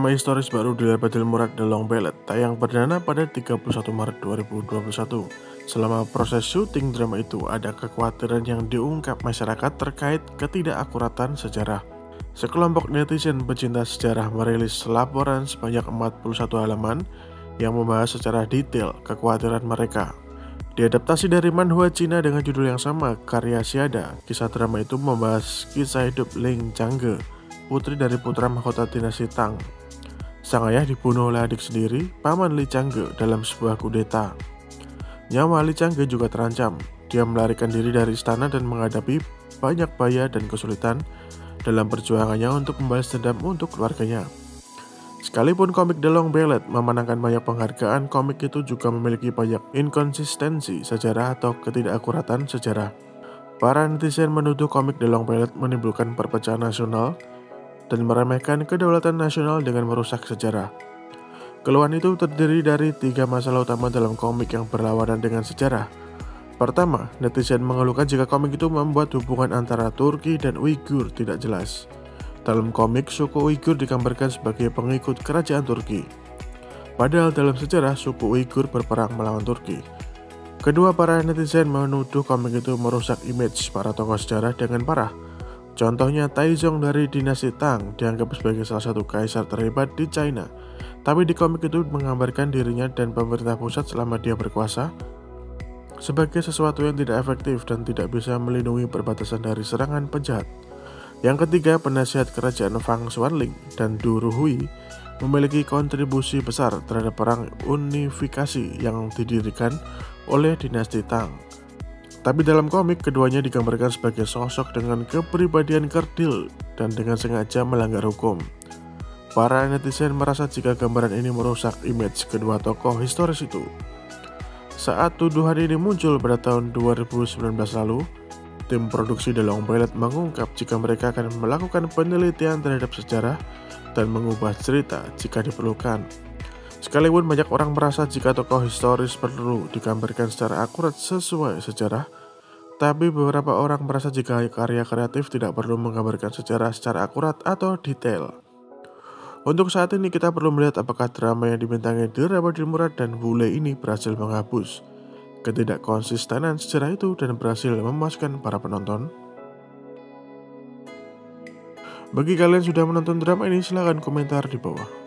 Drama historis baru Dila Badil Murad The Long Ballad tayang perdana pada 31 Maret 2021. Selama proses syuting drama itu, ada kekhawatiran yang diungkap masyarakat terkait ketidakakuratan sejarah. Sekelompok netizen pecinta sejarah merilis laporan sebanyak 41 halaman yang membahas secara detail kekhawatiran mereka. Diadaptasi dari manhwa Cina dengan judul yang sama, karya Xiada, kisah drama itu membahas kisah hidup Ling Changge, putri dari putra mahkota dinasti Tang. Sang ayah dibunuh oleh adik sendiri, paman Li Changge, dalam sebuah kudeta. Nyawa Li Changge juga terancam. Dia melarikan diri dari istana dan menghadapi banyak bahaya dan kesulitan dalam perjuangannya untuk membalas dendam untuk keluarganya. Sekalipun komik The Long Ballad memenangkan banyak penghargaan, komik itu juga memiliki banyak inkonsistensi sejarah atau ketidakakuratan sejarah. Para netizen menuduh komik The Long Ballad menimbulkan perpecahan nasional dan meremehkan kedaulatan nasional dengan merusak sejarah. Keluhan itu terdiri dari 3 masalah utama dalam komik yang berlawanan dengan sejarah. Pertama, netizen mengeluhkan jika komik itu membuat hubungan antara Turki dan Uighur tidak jelas. Dalam komik, suku Uighur digambarkan sebagai pengikut kerajaan Turki. Padahal dalam sejarah, suku Uighur berperang melawan Turki. Kedua, para netizen menuduh komik itu merusak image para tokoh sejarah dengan parah. Contohnya, Taizong dari dinasti Tang dianggap sebagai salah satu kaisar terhebat di China. Tapi di komik itu menggambarkan dirinya dan pemerintah pusat selama dia berkuasa sebagai sesuatu yang tidak efektif dan tidak bisa melindungi perbatasan dari serangan penjahat. Yang ketiga, penasihat kerajaan Fang Xuanling dan Du Ruhui memiliki kontribusi besar terhadap perang unifikasi yang didirikan oleh dinasti Tang. Tapi dalam komik, keduanya digambarkan sebagai sosok dengan kepribadian kerdil dan dengan sengaja melanggar hukum. Para netizen merasa jika gambaran ini merusak image kedua tokoh historis itu. Saat tuduhan ini muncul pada tahun 2019 lalu, tim produksi The Long Ballad mengungkap jika mereka akan melakukan penelitian terhadap sejarah dan mengubah cerita jika diperlukan. Sekalipun banyak orang merasa jika tokoh historis perlu digambarkan secara akurat sesuai sejarah, tapi beberapa orang merasa jika karya kreatif tidak perlu menggambarkan sejarah secara akurat atau detail. Untuk saat ini kita perlu melihat apakah drama yang dibintangi Dila Badil Murad dan Wule ini berhasil menghapus ketidakkonsistenan sejarah itu dan berhasil memuaskan para penonton. Bagi kalian yang sudah menonton drama ini, silahkan komentar di bawah.